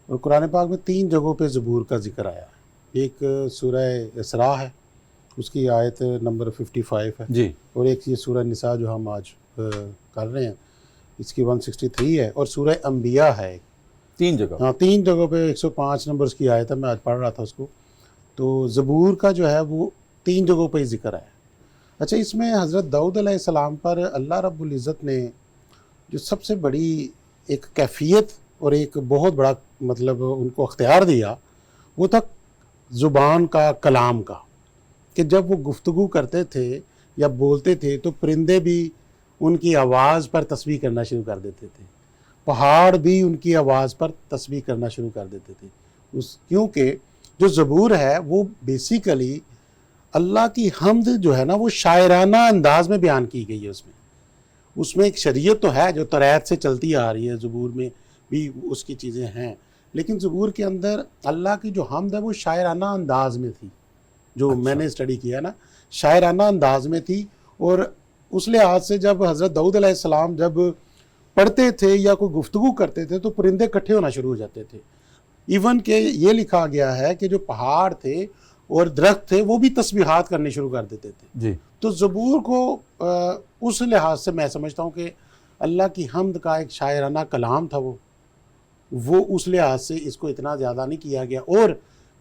اور قرآن پاک میں 3 جگہوں پہ زبور کا ذکر آیا. ایک سورہ اسراء ہے, اس کی آیت نمبر 55 ہے جی, اور ایک یہ سورہ نساء جو ہم آج کر رہے ہیں اس کی 163 ہے, اور سورہ انبیاء ہے 3 جگہ. ہاں 3 جگہوں پہ 105 نمبر اس کی آیت ہے, میں آج پڑھ رہا تھا اس کو. تو زبور کا جو ہے وہ 3 جگہوں پہ ہی ذکر ہے. اچھا, اس میں حضرت داؤد علیہ السلام پر اللہ رب العزت نے جو سب سے بڑی ایک کیفیت اور ایک بہت بڑا مطلب ان کو اختیار دیا, وہ تھا زبان کا, کلام کا, کہ جب وہ گفتگو کرتے تھے یا بولتے تھے تو پرندے بھی ان کی آواز پر تسبیح کرنا شروع کر دیتے تھے, پہاڑ بھی ان کی آواز پر تسبیح کرنا شروع کر دیتے تھے. کیونکہ جو زبور ہے وہ بیسیکلی اللہ کی حمد جو ہے نا وہ شاعرانہ انداز میں بیان کی گئی ہے. اس میں ایک شریعت تو ہے جو توریت سے چلتی آ رہی ہے, زبور میں بھی اس کی چیزیں ہیں, لیکن زبور کے اندر اللہ کی جو حمد ہے وہ شاعرانہ انداز میں تھی، جو میں نے اسٹڈی کیا نا، شاعرانہ انداز میں تھی. اور اس لحاظ سے جب حضرت داؤد علیہ السلام جب پڑھتے تھے یا کوئی گفتگو کرتے تھے تو پرندے اکٹھے ہونا شروع ہو جاتے تھے. ایون کہ یہ لکھا گیا ہے کہ جو پہاڑ تھے اور درخت تھے وہ بھی تسبیحات کرنے شروع کر دیتے تھے. جی. تو زبور کو اس لحاظ سے میں سمجھتا ہوں کہ اللہ کی حمد کا ایک شاعرانہ کلام تھا وہ اس لحاظ سے اس کو اتنا زیادہ نہیں کیا گیا. اور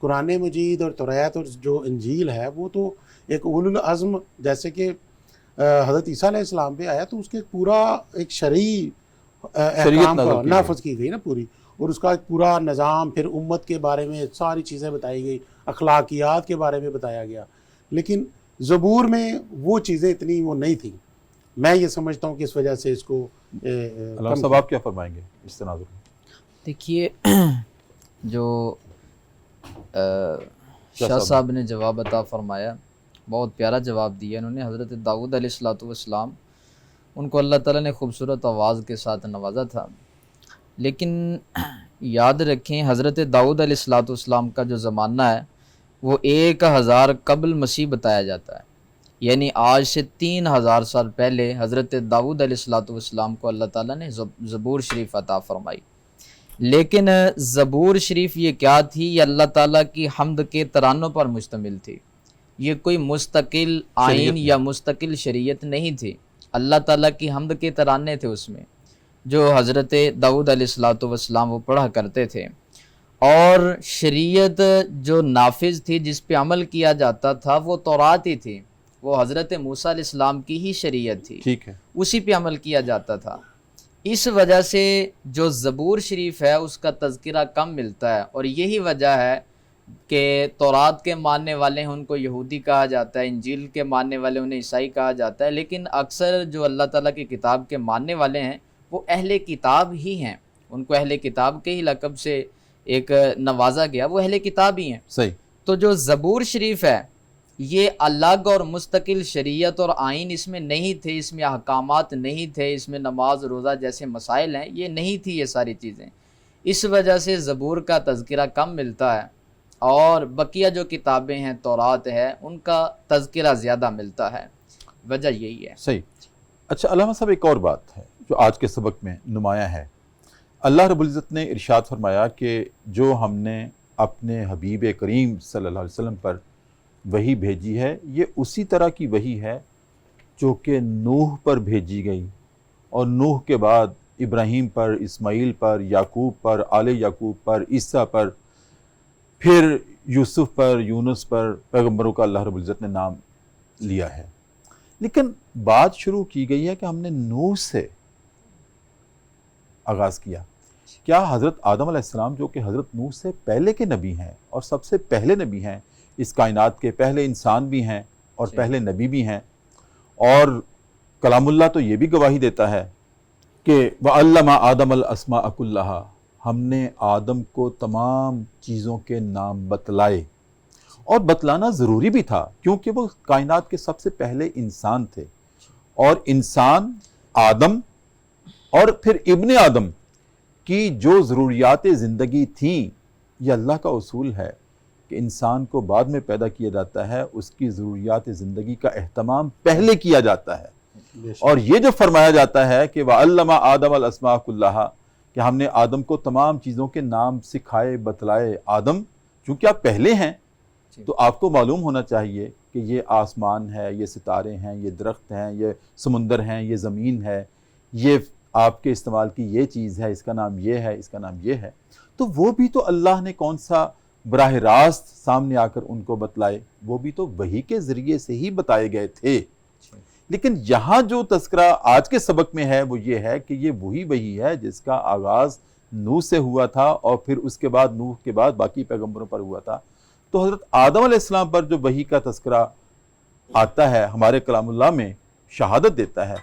قرآن مجید اور توریت اور جو انجیل ہے وہ تو ایک اولو العزم جیسے کہ حضرت عیسیٰ علیہ السلام پہ آیا تو اس کے پورا ایک شرعی احکام کا نافذ کی گئی نا پوری، اور اس کا ایک پورا نظام، پھر امت کے بارے میں ساری چیزیں بتائی گئی، اخلاقیات کے بارے میں بتایا گیا. لیکن زبور میں وہ چیزیں اتنی وہ نہیں تھیں. میں یہ سمجھتا ہوں کہ اس وجہ سے اس کو علامہ صاحب آپ کیا فرمائیں گے اس تناظر میں؟ دیکھیے جو شاہ صاحب نے جواب عطا فرمایا بہت پیارا جواب دیا انہوں نے. حضرت داؤد علیہ السلام ان کو اللہ تعالیٰ نے خوبصورت آواز کے ساتھ نوازا تھا، لیکن یاد رکھیں حضرت داؤد علیہ السلام کا جو زمانہ ہے وہ 1000 قبل مسیح بتایا جاتا ہے. یعنی آج سے 3000 سال پہلے حضرت داؤد علیہ السلام کو اللہ تعالیٰ نے زبور شریف عطا فرمائی. لیکن زبور شریف یہ کیا تھی؟ یہ اللہ تعالیٰ کی حمد کے ترانوں پر مشتمل تھی. یہ کوئی مستقل آئین یا مستقل شریعت نہیں تھی. اللہ تعالیٰ کی حمد کے ترانے تھے اس میں جو حضرت داؤد علیہ السلام وہ پڑھا کرتے تھے. اور شریعت جو نافذ تھی جس پہ عمل کیا جاتا تھا وہ تورات ہی تھی، وہ حضرت موسیٰ علیہ السلام کی ہی شریعت تھی. ٹھیک ہے. اسی پہ عمل کیا جاتا تھا. اس وجہ سے جو زبور شریف ہے اس کا تذکرہ کم ملتا ہے، اور یہی وجہ ہے کہ تورات کے ماننے والے ہیں ان کو یہودی کہا جاتا ہے، انجیل کے ماننے والے انہیں عیسائی کہا جاتا ہے. لیکن اکثر جو اللہ تعالیٰ کی کتاب کے ماننے والے ہیں وہ اہل کتاب ہی ہیں، ان کو اہل کتاب کے ہی لقب سے ایک نوازا گیا، وہ اہل کتاب ہی ہیں. صحیح. تو جو زبور شریف ہے یہ الگ اور مستقل شریعت اور آئین اس میں نہیں تھے، اس میں احکامات نہیں تھے، اس میں نماز روزہ جیسے مسائل ہیں یہ نہیں تھی یہ ساری چیزیں. اس وجہ سے زبور کا تذکرہ کم ملتا ہے، اور بقیہ جو کتابیں ہیں تورات ہے ان کا تذکرہ زیادہ ملتا ہے. وجہ یہی ہے. صحیح. اچھا علامہ صاحب ایک اور بات ہے جو آج کے سبق میں نمایاں ہے. اللہ رب العزت نے ارشاد فرمایا کہ جو ہم نے اپنے حبیب کریم صلی اللہ علیہ وسلم پر وحی بھیجی ہے یہ اسی طرح کی وحی ہے جو کہ نوح پر بھیجی گئی، اور نوح کے بعد ابراہیم پر، اسماعیل پر، یعقوب پر، آل یعقوب پر، عیسیٰ پر، پھر یوسف پر، یونس پر، پیغمبروں کا اللہ رب العزت نے نام لیا ہے. لیکن بات شروع کی گئی ہے کہ ہم نے نوح سے آغاز کیا. کیا حضرت آدم علیہ السلام جو کہ حضرت نوح سے پہلے کے نبی ہیں اور سب سے پہلے نبی ہیں، اس کائنات کے پہلے انسان بھی ہیں اور پہلے نبی بھی ہیں، اور کلام اللہ تو یہ بھی گواہی دیتا ہے کہ وَعَلَّمَ آدَمَ الْأَسْمَاءَ كُلَّهَا، ہم نے آدم کو تمام چیزوں کے نام بتلائے. اور بتلانا ضروری بھی تھا کیونکہ وہ کائنات کے سب سے پہلے انسان تھے، اور انسان آدم اور پھر ابن آدم کی جو ضروریات زندگی تھیں، یہ اللہ کا اصول ہے کہ انسان کو بعد میں پیدا کیا جاتا ہے، اس کی ضروریات زندگی کا اہتمام پہلے کیا جاتا ہے. اور یہ جو فرمایا جاتا ہے کہ وَعَلَّمَ آدَمَ الْأَسْمَاءَ كُلَّهَا، کہ ہم نے آدم کو تمام چیزوں کے نام سکھائے بتلائے. آدم چونکہ آپ پہلے ہیں تو آپ کو معلوم ہونا چاہیے کہ یہ آسمان ہے، یہ ستارے ہیں، یہ درخت ہیں، یہ سمندر ہیں، یہ زمین ہے، یہ آپ کے استعمال کی یہ چیز ہے، اس کا نام یہ ہے، اس کا نام یہ ہے. تو وہ بھی تو اللہ نے کون سا براہ راست سامنے آ کر ان کو بتلائے، وہ بھی تو وحی کے ذریعے سے ہی بتائے گئے تھے. لیکن یہاں جو تذکرہ آج کے سبق میں ہے وہ یہ ہے کہ یہ وہی وحی ہے جس کا آغاز نوح سے ہوا تھا، اور پھر اس کے بعد نوح کے بعد باقی پیغمبروں پر ہوا تھا. تو حضرت آدم علیہ السلام پر جو وحی کا تذکرہ آتا ہے ہمارے کلام اللہ میں شہادت دیتا ہے،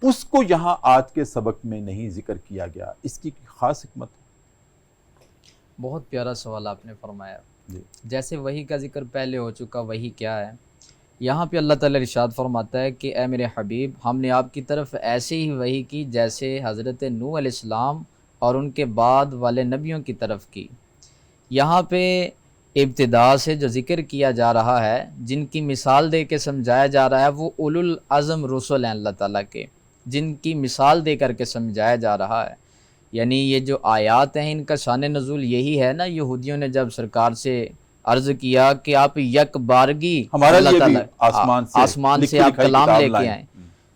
اس کو یہاں آج کے سبق میں نہیں ذکر کیا گیا. اس کی خاص حکمت ہے. بہت پیارا سوال آپ نے فرمایا. جیسے وحی کا ذکر پہلے ہو چکا، وحی کیا ہے؟ یہاں پہ اللہ تعالیٰ ارشاد فرماتا ہے کہ اے میرے حبیب، ہم نے آپ کی طرف ایسے ہی وحی کی جیسے حضرت نوح علیہ السلام اور ان کے بعد والے نبیوں کی طرف کی۔ یہاں پہ ابتدا سے جو ذکر کیا جا رہا ہے، جن کی مثال دے کے سمجھایا جا رہا ہے، وہ اولو العزم رسول ہیں اللہ تعالیٰ کے، جن کی مثال دے کر کے سمجھایا جا رہا ہے۔ یعنی یہ جو آیات ہیں ان کا شان نزول یہی ہے نا، یہودیوں نے جب سرکار سے عرض کیا کہ آپ یک بارگی ہمارے اللہ لیے بھی تعالیٰ آسمان سے آپ کلام لے کے آئیں،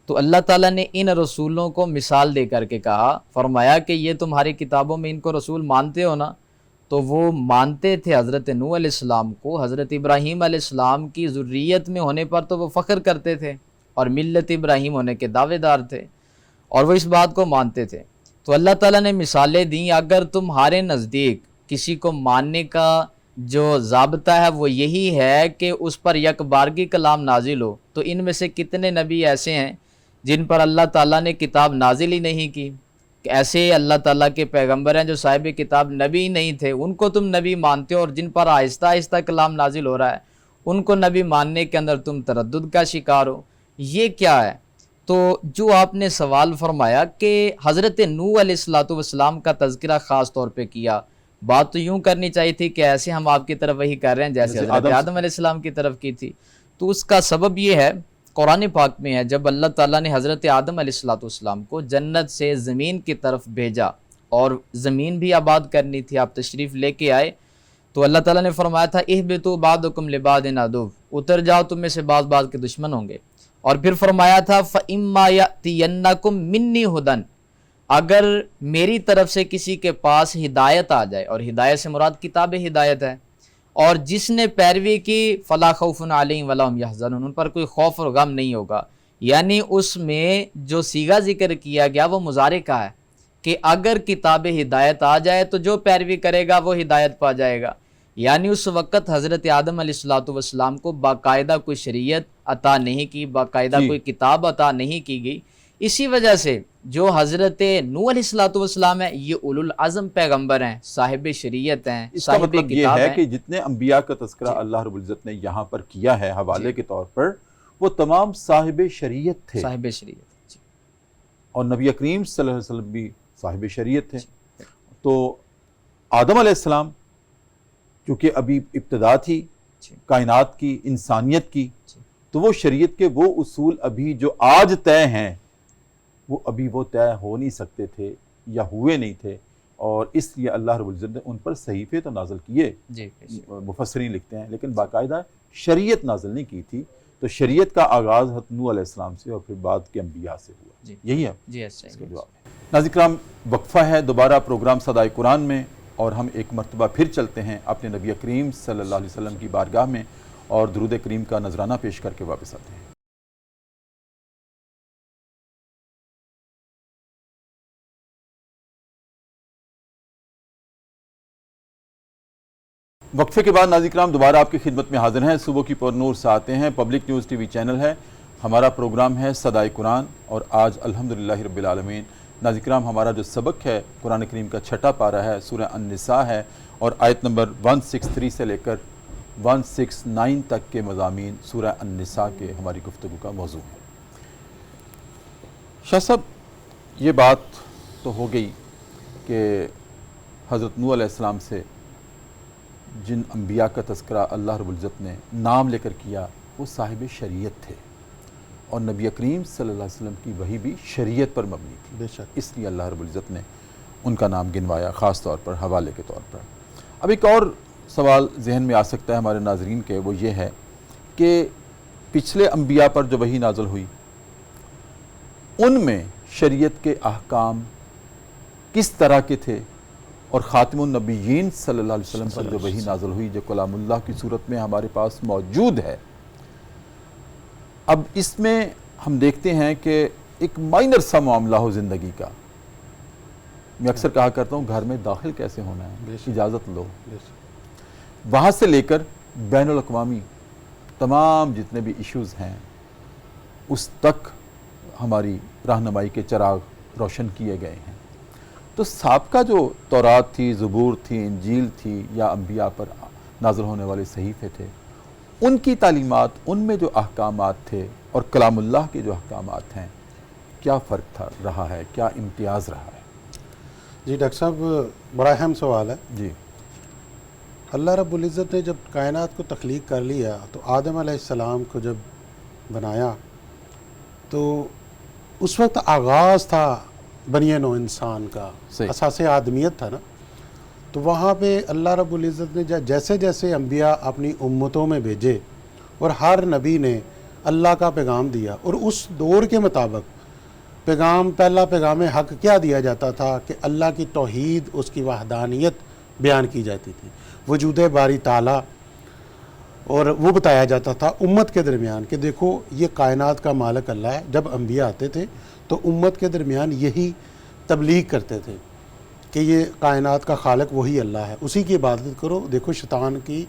تو اللہ تعالیٰ نے ان رسولوں کو مثال دے کر کے کہا، فرمایا کہ یہ تمہاری کتابوں میں ان کو رسول مانتے ہو نا؟ تو وہ مانتے تھے حضرت نوح علیہ السلام کو، حضرت ابراہیم علیہ السلام کی ذریت میں ہونے پر تو وہ فخر کرتے تھے اور ملت ابراہیم ہونے کے دعوے دار تھے، اور وہ اس بات کو مانتے تھے۔ تو اللہ تعالیٰ نے مثالیں دیں، اگر تمہارے نزدیک کسی کو ماننے کا جو ضابطہ ہے وہ یہی ہے کہ اس پر یک بارگی کلام نازل ہو، تو ان میں سے کتنے نبی ایسے ہیں جن پر اللہ تعالیٰ نے کتاب نازل ہی نہیں کی؟ کہ ایسے اللہ تعالیٰ کے پیغمبر ہیں جو صاحب کتاب نبی ہی نہیں تھے، ان کو تم نبی مانتے ہو، اور جن پر آہستہ آہستہ کلام نازل ہو رہا ہے ان کو نبی ماننے کے اندر تم تردد کا شکار ہو، یہ کیا ہے؟ تو جو آپ نے سوال فرمایا کہ حضرت نوح علیہ السلام کا تذکرہ خاص طور پہ کیا، بات تو یوں کرنی چاہیے تھی کہ ایسے ہم آپ کی طرف وہی کر رہے ہیں جیسے حضرت آدم علیہ السلام کی طرف کی تھی۔ تو اس کا سبب یہ ہے، قرآن پاک میں ہے، جب اللہ تعالیٰ نے حضرت آدم علیہ السلام کو جنت سے زمین کی طرف بھیجا اور زمین بھی آباد کرنی تھی، آپ تشریف لے کے آئے، تو اللہ تعالیٰ نے فرمایا تھا اہبطوا بعضکم لبعض عدو، اتر جاؤ، تم میں سے بعض کے دشمن ہوں گے، اور پھر فرمایا تھا فَإِمَّا يَأْتِيَنَّكُم مِّنِّي هُدًى، اگر میری طرف سے کسی کے پاس ہدایت آ جائے، اور ہدایت سے مراد کتاب ہدایت ہے، اور جس نے پیروی کی فلا خوف علیہم ولا هم يحزنون، ان پر کوئی خوف اور غم نہیں ہوگا۔ یعنی اس میں جو صیغہ ذکر کیا گیا وہ مضارع کا ہے کہ اگر کتاب ہدایت آ جائے تو جو پیروی کرے گا وہ ہدایت پا جائے گا۔ یعنی اس وقت حضرت آدم علیہ السلام کو باقاعدہ کوئی شریعت عطا نہیں کی، باقاعدہ کوئی کتاب عطا نہیں کی گئی، اسی وجہ سے جو حضرت نوح علیہ السلام ہے یہ اولو العزم پیغمبر ہیں، صاحب شریعت ہیں، اس کا صاحب مطلب یہ کتاب ہے ہیں۔ کہ جتنے انبیاء کا تذکرہ اللہ رب العزت نے یہاں پر کیا ہے حوالے کے طور پر، وہ تمام صاحب شریعت تھے، صاحب شریعت، اور نبی کریم صلی اللہ علیہ وسلم بھی صاحب شریعت تھے۔ تو آدم علیہ السلام کیونکہ ابھی ابتدا تھی کائنات کی، انسانیت کی، تو وہ شریعت کے وہ اصول ابھی جو آج طے ہیں وہ ابھی وہ طے ہو نہیں سکتے تھے یا ہوئے نہیں تھے، اور اس لیے اللہ رب العزت نے ان پر صحیفے تو نازل کیے، مفسرین لکھتے ہیں، لیکن باقاعدہ شریعت نازل نہیں کی تھی۔ تو شریعت کا آغاز حضرت نوح علیہ السلام سے اور پھر بعد کے انبیاء سے ہوا، یہی ہے اس کا جواب ہے۔ ناظرین کرام، وقفہ ہے، دوبارہ پروگرام صدائے قرآن میں، اور ہم ایک مرتبہ پھر چلتے ہیں اپنے نبی کریم صلی اللہ علیہ وسلم کی بارگاہ میں اور درود کریم کا نذرانہ پیش کر کے واپس آتے ہیں۔ وقفے کے بعد ناظرین کرام دوبارہ آپ کی خدمت میں حاضر ہیں، صبح کی پر نور سے آتے ہیں، public news T V channel ہے، ہمارا پروگرام ہے صدائے قرآن، اور آج الحمدللہ رب العالمین ناظرین کرام ہمارا جو سبق ہے قرآن کریم کا چھٹا پارہ ہے، سورہ النساء ہے، اور آیت نمبر 163 سے لے کر 169 تک کے مضامین سورہ النساء کے ہماری گفتگو کا موضوع ہے۔ شاہ صاحب، یہ بات تو ہو گئی کہ حضرت نوح علیہ السلام سے جن انبیاء کا تذکرہ اللہ رب العزت نے نام لے کر کیا وہ صاحب شریعت تھے، اور نبی کریم صلی اللہ علیہ وسلم کی وحی بھی شریعت پر مبنی تھی، بے شک، اس لیے اللہ رب العزت نے ان کا نام گنوایا خاص طور پر حوالے کے طور پر۔ اب ایک اور سوال ذہن میں آ سکتا ہے ہمارے ناظرین کے، وہ یہ ہے کہ پچھلے انبیاء پر جو وحی نازل ہوئی ان میں شریعت کے احکام کس طرح کے تھے، اور خاتم النبیین صلی اللہ علیہ وسلم پر جو وحی نازل ہوئی جو کلام اللہ کی صورت میں ہمارے پاس موجود ہے، اب اس میں ہم دیکھتے ہیں کہ ایک مائنر سا معاملہ ہو زندگی کا۔ میں اکثر کہا کرتا ہوں گھر میں داخل کیسے ہونا ہے، اجازت لو، وہاں سے لے کر بین الاقوامی تمام جتنے بھی ایشوز ہیں اس تک ہماری رہنمائی کے چراغ روشن کیے گئے ہیں۔ تو سابقہ جو تورات تھی، زبور تھی، انجیل تھی، یا انبیاء پر نازل ہونے والے صحیفے تھے، ان کی تعلیمات، ان میں جو احکامات تھے اور کلام اللہ کے جو احکامات ہیں، کیا فرق رہا ہے، کیا امتیاز رہا ہے؟ جی ڈاکٹر صاحب بڑا اہم سوال ہے. جی اللہ رب العزت نے جب کائنات کو تخلیق کر لیا تو آدم علیہ السلام کو جب بنایا تو اس وقت آغاز تھا بنی نوع انسان کا، صحیح. اساس آدمیت تھا نا. تو وہاں پہ اللہ رب العزت نے جیسے جیسے انبیاء اپنی امتوں میں بھیجے اور ہر نبی نے اللہ کا پیغام دیا، اور اس دور کے مطابق پہلا پیغام حق کیا دیا جاتا تھا کہ اللہ کی توحید، اس کی وحدانیت بیان کی جاتی تھی، وجود باری تعالیٰ، اور وہ بتایا جاتا تھا امت کے درمیان کہ دیکھو یہ کائنات کا مالک اللہ ہے. جب انبیاء آتے تھے تو امت کے درمیان یہی تبلیغ کرتے تھے کہ یہ کائنات کا خالق وہی اللہ ہے، اسی کی عبادت کرو. دیکھو شیطان کی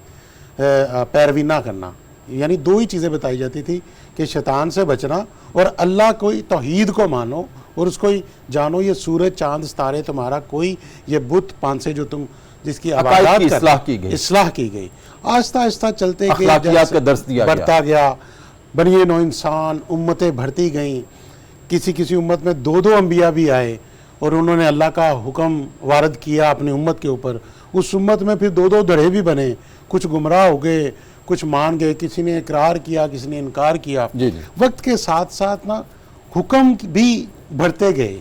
پیروی نہ کرنا، یعنی دو ہی چیزیں بتائی جاتی تھی کہ شیطان سے بچنا اور اللہ کوئی توحید کو مانو اور اس کو جانو. یہ سورج چاند ستارے تمہارا کوئی، یہ بت پانسے جو تم جس کی عبادات کی اصلاح کی گئی. آہستہ آہستہ چلتے اخلاقیات کا درس دیا بڑھتا گیا. بنی نوع انسان امتیں بڑھتی گئیں. کسی امت میں دو انبیاء بھی آئے اور انہوں نے اللہ کا حکم وارد کیا اپنی امت کے اوپر. اس امت میں پھر دو دھڑے بھی بنے، کچھ گمراہ ہو گئے، کچھ مان گئے، کسی نے اقرار کیا، کسی نے انکار کیا. وقت کے ساتھ ساتھ نا حکم بھی بڑھتے گئے،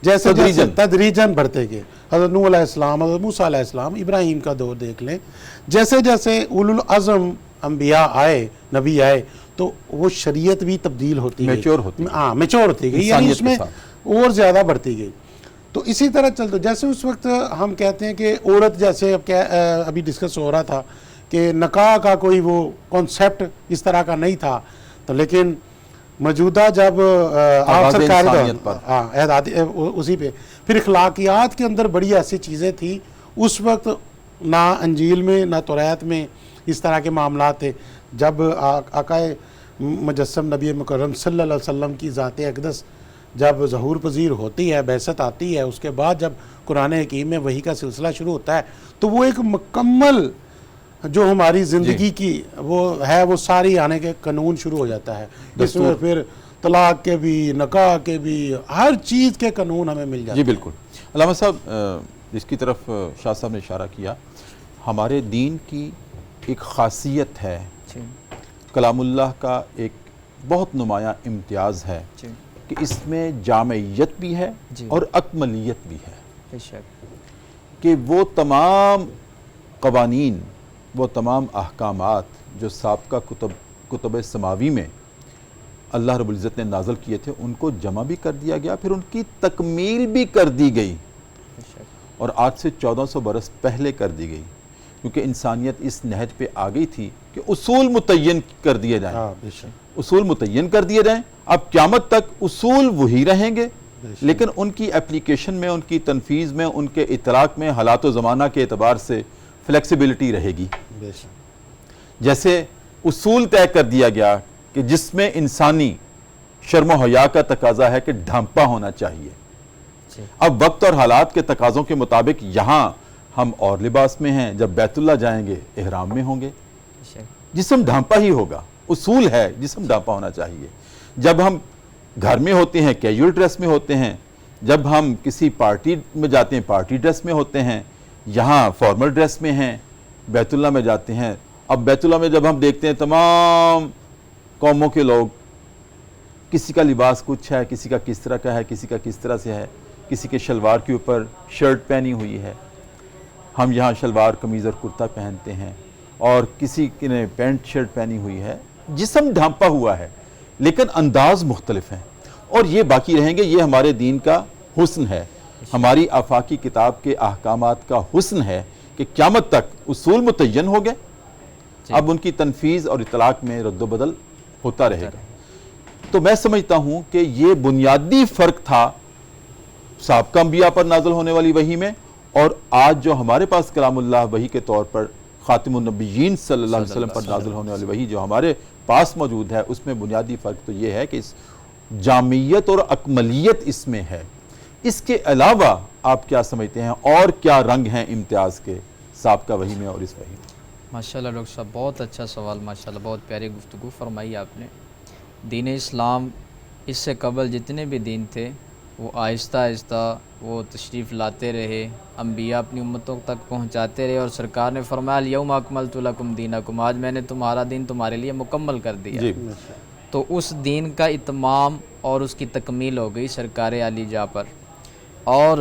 جیسے تدریجاً بڑھتے گئے. حضرت نوح علیہ السلام، حضرت موسیٰ علیہ السلام، ابراہیم کا دور دیکھ لیں. جیسے جیسے اولو العزم انبیاء آئے، نبی آئے، تو وہ شریعت بھی تبدیل ہوتی گئی، میچور ہوتی گئی، یعنی اس میں اور زیادہ بڑھتی گئی. تو اسی طرح چلتے جیسے اس وقت ہم کہتے ہیں کہ عورت، جیسے ابھی ڈسکس ہو رہا تھا کہ نکاح کا کوئی وہ کانسیپٹ اس طرح کا نہیں تھا، تو لیکن موجودہ جب آپ سرکاری اسی پہ پھر اخلاقیات کے اندر بڑی ایسی چیزیں تھیں. اس وقت نہ انجیل میں نہ توریت میں اس طرح کے معاملات تھے. جب آقا مجسم نبی مکرم صلی اللہ علیہ وسلم کی ذات اقدس جب ظہور پذیر ہوتی ہے، بعثت آتی ہے، اس کے بعد جب قرآن حکیم میں وحی کا سلسلہ شروع ہوتا ہے، تو وہ ایک مکمل جو ہماری زندگی کی وہ ہے، وہ ساری آنے کے قانون شروع ہو جاتا ہے. اس میں پھر طلاق کے بھی، نکاح کے بھی، ہر چیز کے قانون ہمیں مل جاتے ہیں. جی بالکل. علامہ صاحب جس کی طرف شاہ صاحب نے اشارہ کیا، ہمارے دین کی ایک خاصیت ہے، کلام اللہ کا ایک بہت نمایاں امتیاز ہے کہ اس میں جامعیت بھی ہے اور اکملیت بھی ہے، کہ وہ تمام قوانین، وہ تمام احکامات جو سابقہ کتب سماوی میں اللہ رب العزت نے نازل کیے تھے، ان کو جمع بھی کر دیا گیا، پھر ان کی تکمیل بھی کر دی گئی، اور آج سے 1400 برس پہلے کر دی گئی، کیونکہ انسانیت اس نہج پہ آ گئی تھی کہ اصول متعین کر دیے جائیں. اصول متعین کر دیے جائیں. اب قیامت تک اصول وہی رہیں گے، لیکن ان کی اپلیکیشن میں، ان کی تنفیذ میں، ان کے اطلاق میں حالات و زمانہ کے اعتبار سے فلیکسیبلٹی رہے گی. جیسے اصول طے کر دیا گیا کہ جس میں انسانی شرم و حیا کا تقاضا ہے کہ ڈھانپا ہونا چاہیے. اب وقت اور حالات کے تقاضوں کے مطابق یہاں ہم اور لباس میں ہیں، جب بیت اللہ جائیں گے احرام میں ہوں گے، جسم ڈھانپا ہی ہوگا. اصول ہے جسم ڈھانپا ہونا چاہیے. جب ہم گھر میں ہوتے ہیں کیجول ڈریس میں ہوتے ہیں، جب ہم کسی پارٹی میں جاتے ہیں پارٹی ڈریس میں ہوتے ہیں، یہاں فارمل ڈریس میں ہیں. بیت اللہ میں جاتے ہیں، اب بیت اللہ میں جب ہم دیکھتے ہیں تمام قوموں کے لوگ، کسی کا لباس کچھ ہے، کسی کا کس طرح کا ہے، کسی کا کس طرح سے ہے، کسی کے شلوار کے اوپر شرٹ پہنی ہوئی ہے، ہم یہاں شلوار قمیض اور کرتا پہنتے ہیں، اور کسی نے پینٹ شرٹ پہنی ہوئی ہے. جسم ڈھانپا ہوا ہے لیکن انداز مختلف ہیں، اور یہ باقی رہیں گے. یہ ہمارے دین کا حسن ہے، ہماری آفاقی کتاب کے احکامات کا حسن ہے کہ قیامت تک اصول متعین ہو گئے، اب ان کی تنفیذ اور اطلاق میں رد و بدل ہوتا رہے گا. تو میں سمجھتا ہوں کہ یہ بنیادی فرق تھا سابقہ انبیاء پر نازل ہونے والی وحی میں، اور آج جو ہمارے پاس کلام اللہ وحی کے طور پر خاتم النبیین صلی اللہ علیہ وسلم پر نازل ہونے والی وحی جو ہمارے پاس موجود ہے، اس میں بنیادی فرق تو یہ ہے کہ اس جامعیت اور اکملیت اس میں ہے. اس کے علاوہ آپ کیا سمجھتے ہیں اور کیا رنگ ہیں امتیاز کے سابقہ وحی میں اور اس وحی میں؟ ماشاءاللہ ڈاکٹر صاحب بہت اچھا سوال، ماشاءاللہ بہت پیاری گفتگو فرمائی آپ نے. دین اسلام اس سے قبل جتنے بھی دین تھے وہ آہستہ آہستہ وہ تشریف لاتے رہے، انبیاء اپنی امتوں تک پہنچاتے رہے، اور سرکار نے فرمایا الیوم اکملت لکم دینکم، آج میں نے تمہارا دین تمہارے لیے مکمل کر دیا۔ جی تو اس دین کا اتمام اور اس کی تکمیل ہو گئی سرکار علی جا پر۔ اور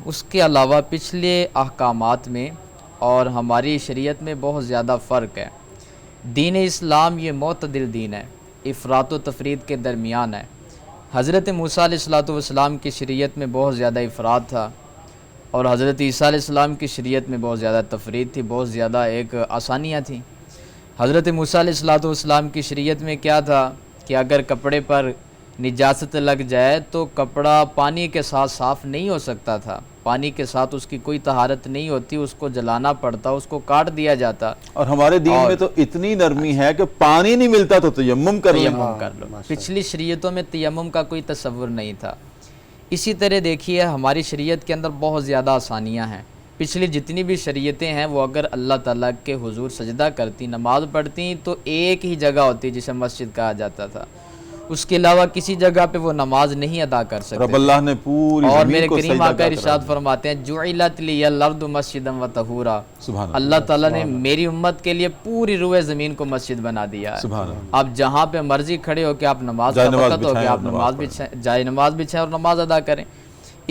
اس کے علاوہ پچھلے احکامات میں اور ہماری شریعت میں بہت زیادہ فرق ہے۔ دین اسلام یہ معتدل دین ہے، افراط و تفرید کے درمیان ہے۔ حضرت موسیٰ علیہ السلام کی شریعت میں بہت زیادہ افراط تھا، اور حضرت عیسیٰ علیہ السلام کی شریعت میں بہت زیادہ تفرید تھی، بہت زیادہ ایک آسانیاں تھیں۔ حضرت موسیٰ علیہ السلام کی شریعت میں کیا تھا کہ اگر کپڑے پر نجاست لگ جائے تو کپڑا پانی کے ساتھ صاف نہیں ہو سکتا تھا، پانی کے ساتھ اس کی کوئی طہارت نہیں ہوتی، اس کو جلانا پڑتا، اس کو کاٹ دیا جاتا۔ اور ہمارے دین میں تو اتنی نرمی ہے کہ پانی نہیں ملتا تو تیمم کر لیں۔ تیمم کر لو۔ پچھلی شریعتوں میں تیمم کا کوئی تصور نہیں تھا۔ اسی طرح دیکھیے ہماری شریعت کے اندر بہت زیادہ آسانیاں ہیں۔ پچھلی جتنی بھی شریعتیں ہیں وہ اگر اللہ تعالیٰ کے حضور سجدہ کرتی، نماز پڑھتی، تو ایک ہی جگہ ہوتی جسے مسجد کہا جاتا تھا، اس کے علاوہ کسی جگہ پہ وہ نماز نہیں ادا کر سکتے۔ رب اللہ نے پوری اور زمین میرے کو کریم سجدہ آقا کرا ارشاد دیا۔ فرماتے ہیں جعلت لی الارض مسجدا وطہورا، سبحان اللہ، اللہ تعالیٰ نے میری امت کے لیے پوری روئے زمین کو مسجد بنا دیا ہے۔ سبحان اللہ۔ آپ جہاں پہ مرضی کھڑے ہو کہ آپ نماز جائے کا نماز وقت ہو کہ بچھائیں آپ اور نماز نماز بچھائیں، جائے نماز بچھائیں اور نماز ادا کریں۔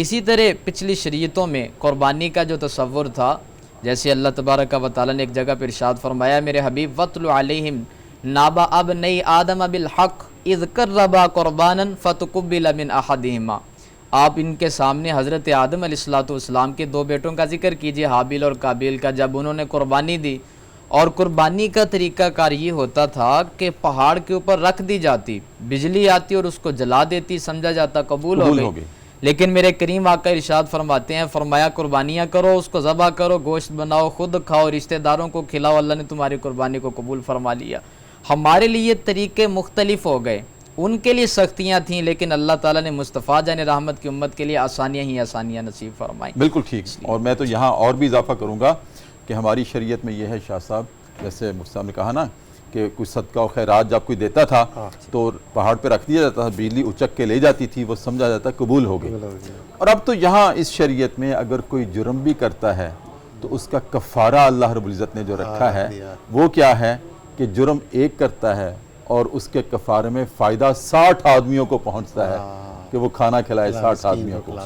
اسی طرح پچھلی شریعتوں میں قربانی کا جو تصور تھا، جیسے اللہ تبارک و تعالیٰ نے ایک جگہ پہ ارشاد فرمایا میرے حبیب وَاتْلُ عَلَيْهِمْ نَبَأَ ابْنَيْ آدَمَ بِالْحَقِّ اِذْ قَرَّبَا قُرْبَانًا فَتُقُبِّلَ مِنْ أَحَدِهِمَا، آپ ان کے سامنے حضرت آدم علیہ السلام کے دو بیٹوں کا ذکر کیجئے، حابیل اور قابیل کا، جب انہوں نے قربانی دی، اور قربانی کا طریقہ کار یہ ہوتا تھا کہ پہاڑ کے اوپر رکھ دی جاتی، بجلی آتی اور اس کو جلا دیتی، سمجھا جاتا قبول ہو گئی۔ لیکن میرے کریم آقا ارشاد فرماتے ہیں، فرمایا قربانیاں کرو، اس کو ذبح کرو، گوشت بناؤ، خود کھاؤ، رشتہ داروں کو کھلاؤ، اللہ نے تمہاری قربانی کو قبول فرما لیا۔ ہمارے لیے طریقے مختلف ہو گئے، ان کے لیے سختیاں تھیں، لیکن اللہ تعالیٰ نے مصطفیٰ جان رحمت کی امت کے لیے آسانیاں ہی آسانیاں نصیب فرمائیں۔ بالکل ٹھیک، اور میں تو یہاں اور بھی اضافہ کروں گا کہ ہماری شریعت میں یہ ہے شاہ صاحب، جیسے مفتی صاحب نے کہا نا کہ کوئی صدقہ و خیرات جب کوئی دیتا تھا تو پہاڑ پہ رکھ دیا جاتا تھا، بجلی اچک کے لے جاتی تھی، وہ سمجھا جاتا قبول ہو گئی۔ اور اب تو یہاں اس شریعت میں اگر کوئی جرم بھی کرتا ہے تو اس کا کفارہ اللہ رب العزت نے جو رکھا ہے وہ کیا ہے کہ جرم ایک کرتا ہے اور اس کے کفارے میں فائدہ 60 آدمیوں کو پہنچتا ہے کہ وہ کھانا کھلائے 60 آدمیوں کو۔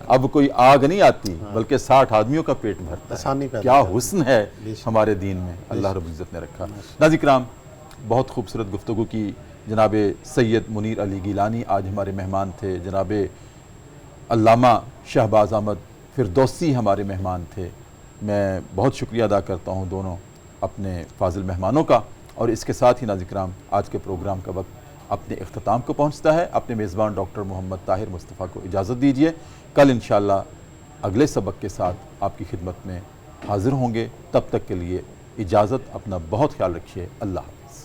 اب کوئی آگ نہیں آتی بلکہ 60 آدمیوں کا پیٹ بھرتا ہے۔ کیا حسن ہے ہمارے دین میں اللہ رب العزت نے رکھا۔ ناظرین کرام، بہت خوبصورت گفتگو کی جناب سید منیر علی گیلانی آج ہمارے مہمان تھے، جناب علامہ شہباز احمد فردوسی ہمارے مہمان تھے۔ میں بہت شکریہ ادا کرتا ہوں دونوں اپنے فاضل مہمانوں کا، اور اس کے ساتھ ہی ناظرین کرام آج کے پروگرام کا وقت اپنے اختتام کو پہنچتا ہے۔ اپنے میزبان ڈاکٹر محمد طاہر مصطفیٰ کو اجازت دیجیے، کل انشاءاللہ اگلے سبق کے ساتھ آپ کی خدمت میں حاضر ہوں گے۔ تب تک کے لیے اجازت، اپنا بہت خیال رکھیے، اللہ حافظ۔